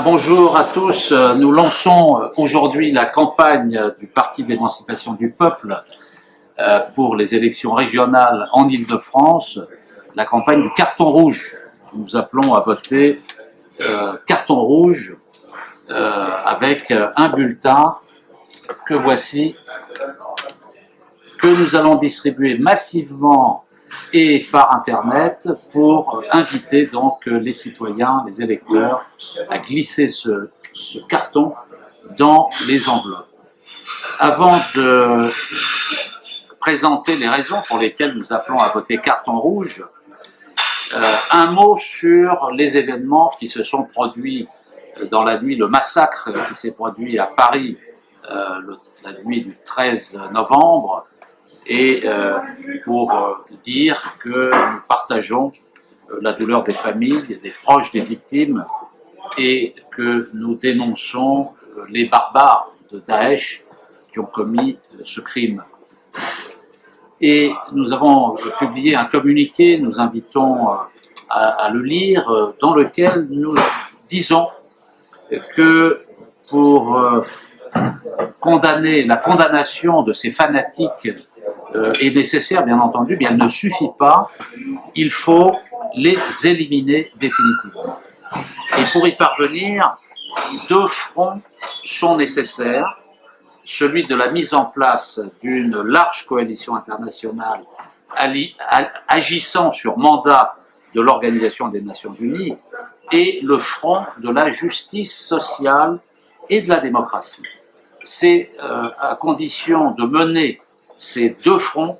Bonjour à tous. Nous lançons aujourd'hui la campagne du Parti de l'émancipation du peuple pour les élections régionales en Île-de-France, la campagne du carton rouge. Nous appelons à voter carton rouge avec un bulletin que voici, que nous allons distribuer massivement et par Internet pour inviter donc les citoyens, les électeurs à glisser ce carton dans les enveloppes. Avant de présenter les raisons pour lesquelles nous appelons à voter carton rouge, un mot sur les événements qui se sont produits dans la nuit, le massacre qui s'est produit à Paris la nuit du 13 novembre, et pour dire que nous partageons la douleur des familles, des proches des victimes, et que nous dénonçons les barbares de Daesh qui ont commis ce crime. Et nous avons publié un communiqué, nous invitons à le lire, dans lequel nous disons que pour condamner, la condamnation de ces fanatiques est nécessaire, bien entendu, mais elle ne suffit pas, il faut les éliminer définitivement. Et pour y parvenir, deux fronts sont nécessaires, celui de la mise en place d'une large coalition internationale agissant sur mandat de l'Organisation des Nations Unies, et le front de la justice sociale et de la démocratie. C'est à condition de mener ces deux fronts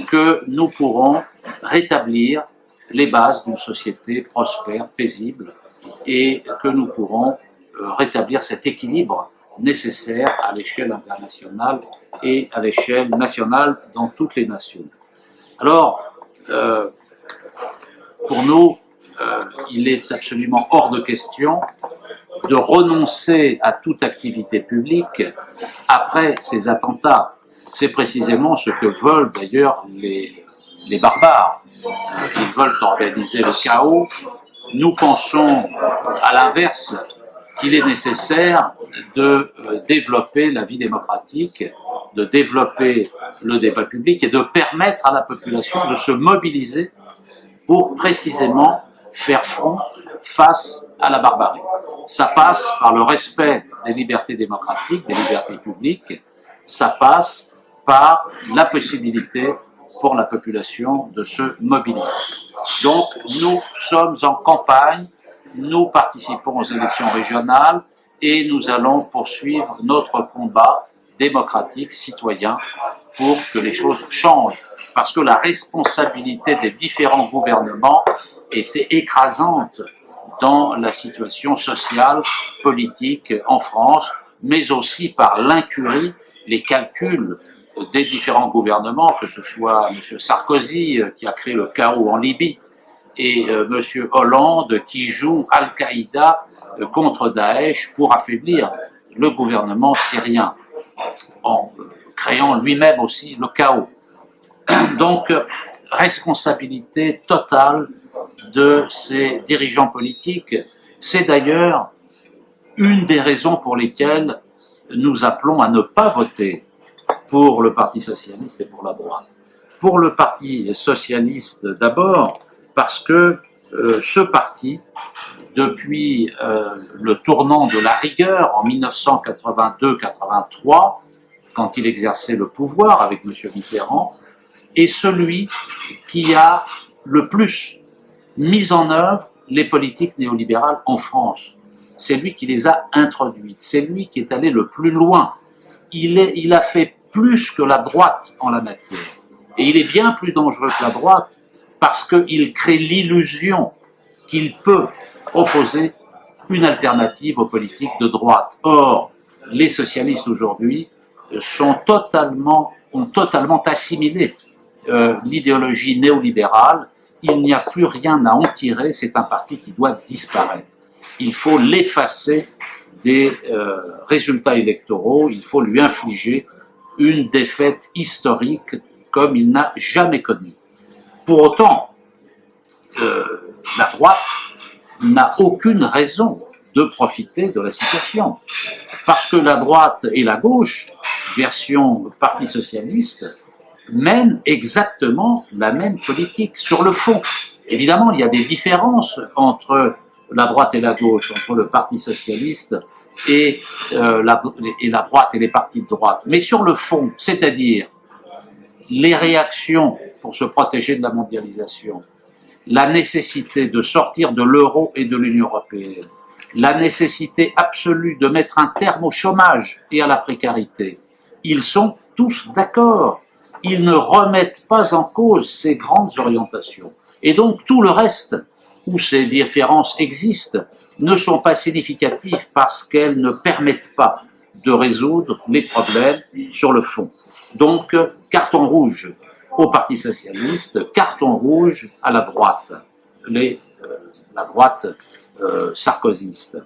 que nous pourrons rétablir les bases d'une société prospère, paisible, et que nous pourrons rétablir cet équilibre nécessaire à l'échelle internationale et à l'échelle nationale dans toutes les nations. Alors, pour nous, il est absolument hors de question de renoncer à toute activité publique après ces attentats. C'est précisément ce que veulent d'ailleurs les barbares. Ils veulent organiser le chaos. Nous pensons, à l'inverse, qu'il est nécessaire de développer la vie démocratique, de développer le débat public et de permettre à la population de se mobiliser pour précisément faire front face à la barbarie. Ça passe par le respect des libertés démocratiques, des libertés publiques, ça passe par la possibilité pour la population de se mobiliser. Donc, nous sommes en campagne, nous participons aux élections régionales et nous allons poursuivre notre combat démocratique, citoyen, pour que les choses changent. Parce que la responsabilité des différents gouvernements était écrasante dans la situation sociale, politique en France, mais aussi par l'incurie, les calculs des différents gouvernements, que ce soit M. Sarkozy qui a créé le chaos en Libye et M. Hollande qui joue Al-Qaïda contre Daesh pour affaiblir le gouvernement syrien, en créant lui-même aussi le chaos. Donc, responsabilité totale de ces dirigeants politiques. C'est d'ailleurs une des raisons pour lesquelles nous appelons à ne pas voter pour le Parti socialiste et pour la droite. Pour le Parti socialiste d'abord, parce que ce parti, depuis le tournant de la rigueur en 1982-83, quand il exerçait le pouvoir avec M. Mitterrand, est celui qui a le plus mis en œuvre les politiques néolibérales en France. C'est lui qui les a introduites, c'est lui qui est allé le plus loin. Il a fait plus que la droite en la matière. Et il est bien plus dangereux que la droite parce qu'il crée l'illusion qu'il peut proposer une alternative aux politiques de droite. Or, les socialistes aujourd'hui ont totalement assimilé l'idéologie néolibérale. Il n'y a plus rien à en tirer, c'est un parti qui doit disparaître. Il faut l'effacer des résultats électoraux, il faut lui infliger une défaite historique comme il n'a jamais connu. Pour autant, la droite n'a aucune raison de profiter de la situation. Parce que la droite et la gauche, version Parti socialiste, mènent exactement la même politique sur le fond. Évidemment, il y a des différences entre la droite et la gauche, entre le Parti socialiste et la droite et les partis de droite. Mais sur le fond, c'est-à-dire les réactions pour se protéger de la mondialisation, la nécessité de sortir de l'euro et de l'Union européenne, la nécessité absolue de mettre un terme au chômage et à la précarité, ils sont tous d'accord. Ils ne remettent pas en cause ces grandes orientations. Et donc tout le reste, où ces différences existent, ne sont pas significatives parce qu'elles ne permettent pas de résoudre les problèmes sur le fond. Donc, carton rouge au Parti socialiste, carton rouge à la droite, la droite sarkozyste.